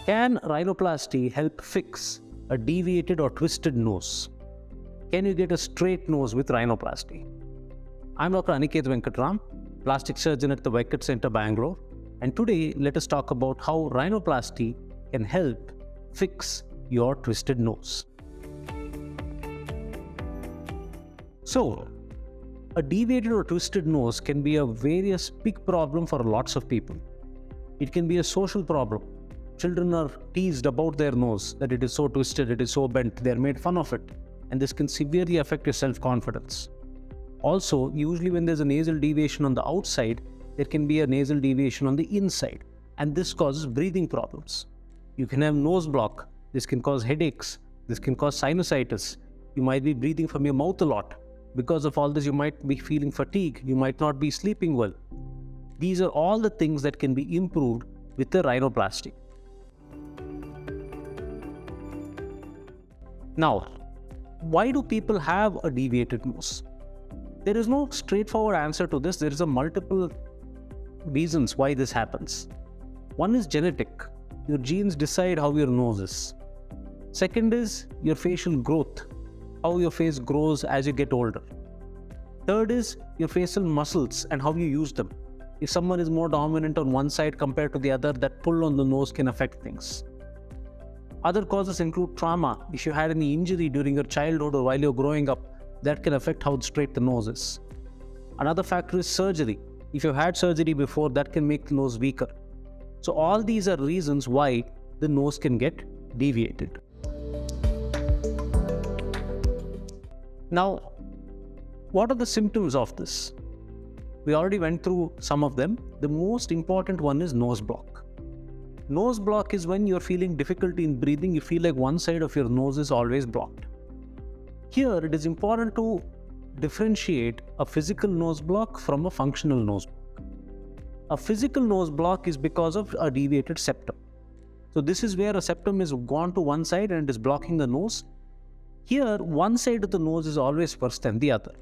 Can rhinoplasty help fix a deviated or twisted nose? Can you get a straight nose with rhinoplasty? I'm Dr. Aniketh Venkataram, plastic surgeon at the Venkat Center Bangalore, and today let us talk about how rhinoplasty can help fix your twisted nose. So, a deviated or twisted nose can be a various big problem for lots of people. It can be a social problem. Children are teased about their nose, that it is so twisted, it is so bent, they are made fun of it, and this can severely affect your self-confidence. Also, usually when there's a nasal deviation on the outside, there can be a nasal deviation on the inside, and this causes breathing problems. You can have nose block, this can cause headaches, this can cause sinusitis. You might be breathing from your mouth a lot. Because of all this, you might be feeling fatigue, you might not be sleeping well. These are all the things that can be improved with the rhinoplasty. Now, why do people have a deviated nose? There is no straightforward answer to this. There is a multiple reasons why this happens. One is genetic. Your genes decide how your nose is. Second is your facial growth, how your face grows as you get older. Third is your facial muscles and how you use them. If someone is more dominant on one side compared to the other, that pull on the nose can affect things. Other causes include trauma. If you had any injury during your childhood or while you're growing up, that can affect how straight the nose is. Another factor is surgery. If you've had surgery before, that can make the nose weaker. So all these are reasons why the nose can get deviated. Now, what are the symptoms of this? We already went through some of them. The most important one is nose block. Nose block is when you're feeling difficulty in breathing, you feel like one side of your nose is always blocked. Here, it is important to differentiate a physical nose block from a functional nose block. A physical nose block is because of a deviated septum. So this is where a septum is gone to one side and is blocking the nose. Here, one side of the nose is always worse than the other.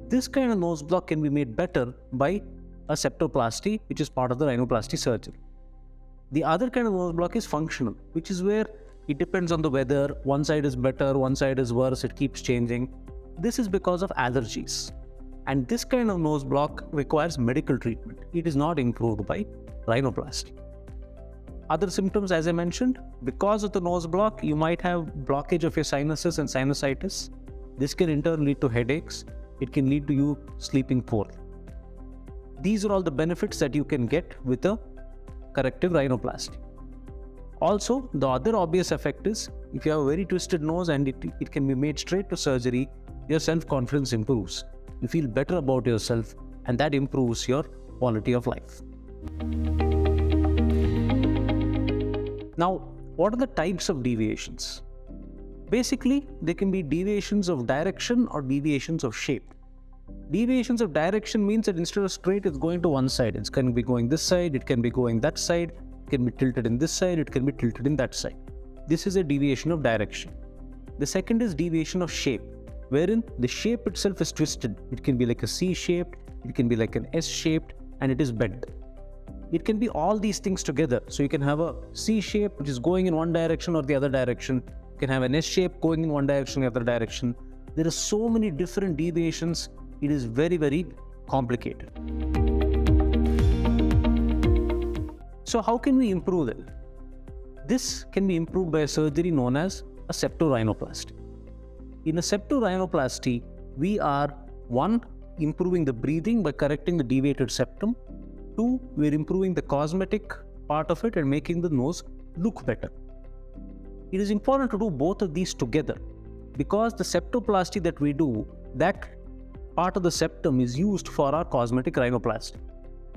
This kind of nose block can be made better by a septoplasty, which is part of the rhinoplasty surgery. The other kind of nose block is functional, which is where it depends on the weather. One side is better, one side is worse, it keeps changing. This is because of allergies. And this kind of nose block requires medical treatment. It is not improved by rhinoplasty. Other symptoms, as I mentioned, because of the nose block, you might have blockage of your sinuses and sinusitis. This can in turn lead to headaches. It can lead to you sleeping poorly. These are all the benefits that you can get with a corrective rhinoplasty. Also, the other obvious effect is if you have a very twisted nose and it can be made straight to surgery, your self-confidence improves. You feel better about yourself, and that improves your quality of life. Now, what are the types of deviations? Basically, they can be deviations of direction or deviations of shape. Deviations of direction means that instead of straight, it's going to one side. It can be going this side, it can be going that side, it can be tilted in this side, it can be tilted in that side. This is a deviation of direction. The second is deviation of shape, wherein the shape itself is twisted. It can be like a C-shaped, it can be like an S-shaped, and it is bent. It can be all these things together. So you can have a C-shape which is going in one direction or the other direction. You can have an S-shape going in one direction or the other direction. There are so many different deviations. It is very, very complicated. So how can we improve them? This can be improved by a surgery known as a septorhinoplasty. In a septorhinoplasty, we are 1. Improving the breathing by correcting the deviated septum. 2. We are improving the cosmetic part of it and making the nose look better. It is important to do both of these together because the septoplasty that we do, that part of the septum is used for our cosmetic rhinoplasty.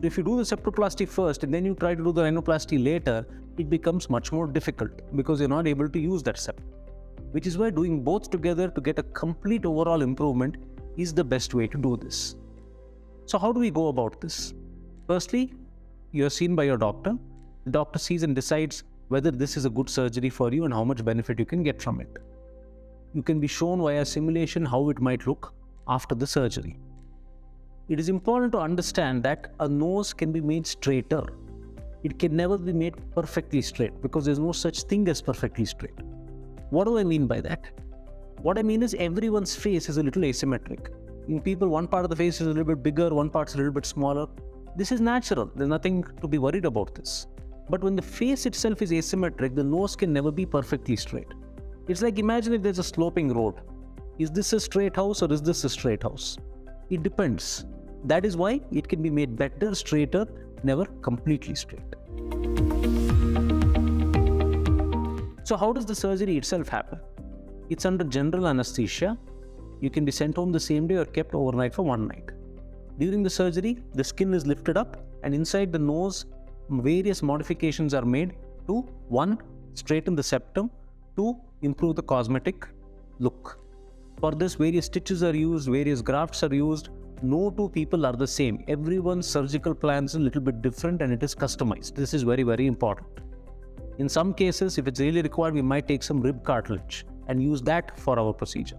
If you do the septoplasty first and then you try to do the rhinoplasty later, it becomes much more difficult because you're not able to use that septum. Which is why doing both together to get a complete overall improvement is the best way to do this. So how do we go about this? Firstly, you're seen by your doctor. The doctor sees and decides whether this is a good surgery for you and how much benefit you can get from it. You can be shown via simulation how it might look after the surgery. It is important to understand that a nose can be made straighter. it can never be made perfectly straight because there's no such thing as perfectly straight. What do I mean by that? What I mean is everyone's face is a little asymmetric. In people, one part of the face is a little bit bigger, one part's a little bit smaller. This is natural. There's nothing to be worried about this. But when the face itself is asymmetric, the nose can never be perfectly straight. It's like imagine if there's a sloping road. Is this a straight house or is this a straight house? It depends. That is why it can be made better, straighter, never completely straight. So how does the surgery itself happen? It's under general anesthesia. You can be sent home the same day or kept overnight for one night. During the surgery, the skin is lifted up and inside the nose, various modifications are made to 1. Straighten the septum, 2. Improve the cosmetic look. For this, various stitches are used, various grafts are used. No two people are the same. Everyone's surgical plan is a little bit different and it is customized. This is very, very important. In some cases, if it's really required, we might take some rib cartilage and use that for our procedure.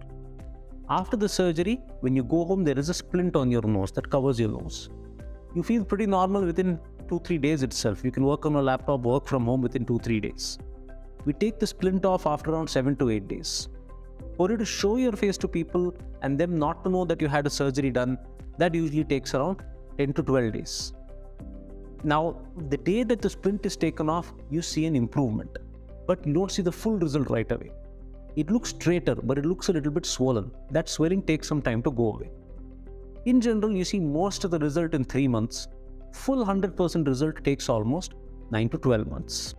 After the surgery, when you go home, there is a splint on your nose that covers your nose. You feel pretty normal within 2-3 days itself. You can work on a laptop, work from home within 2-3 days. We take the splint off after around 7 to 8 days. For you to show your face to people and them not to know that you had a surgery done, that usually takes around 10 to 12 days. Now, the day that the splint is taken off, you see an improvement, but you don't see the full result right away. It looks straighter, but it looks a little bit swollen. That swelling takes some time to go away. In general, you see most of the result in 3 months. Full 100% result takes almost 9 to 12 months.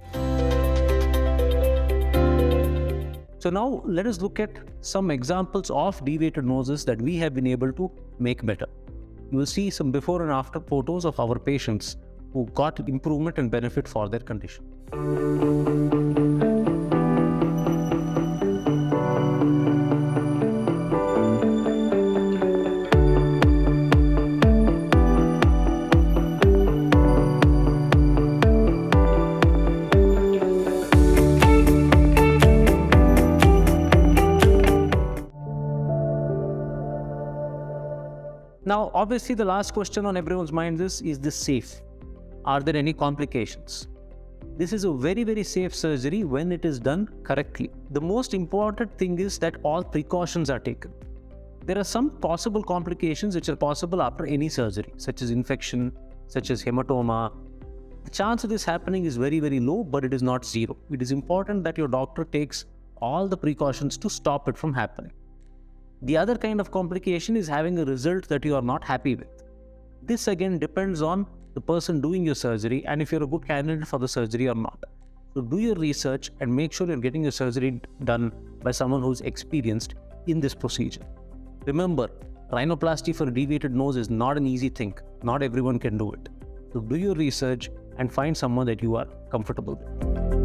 So now let us look at some examples of deviated noses that we have been able to make better. You will see some before and after photos of our patients who got improvement and benefit for their condition. Now, obviously, the last question on everyone's mind is this safe? Are there any complications? This is a very, very safe surgery when it is done correctly. The most important thing is that all precautions are taken. There are some possible complications which are possible after any surgery, such as infection, such as hematoma. The chance of this happening is very, very low, but it is not zero. It is important that your doctor takes all the precautions to stop it from happening. The other kind of complication is having a result that you are not happy with. This again depends on the person doing your surgery and if you're a good candidate for the surgery or not. So do your research and make sure you're getting your surgery done by someone who's experienced in this procedure. Remember, rhinoplasty for a deviated nose is not an easy thing. Not everyone can do it. So do your research and find someone that you are comfortable with.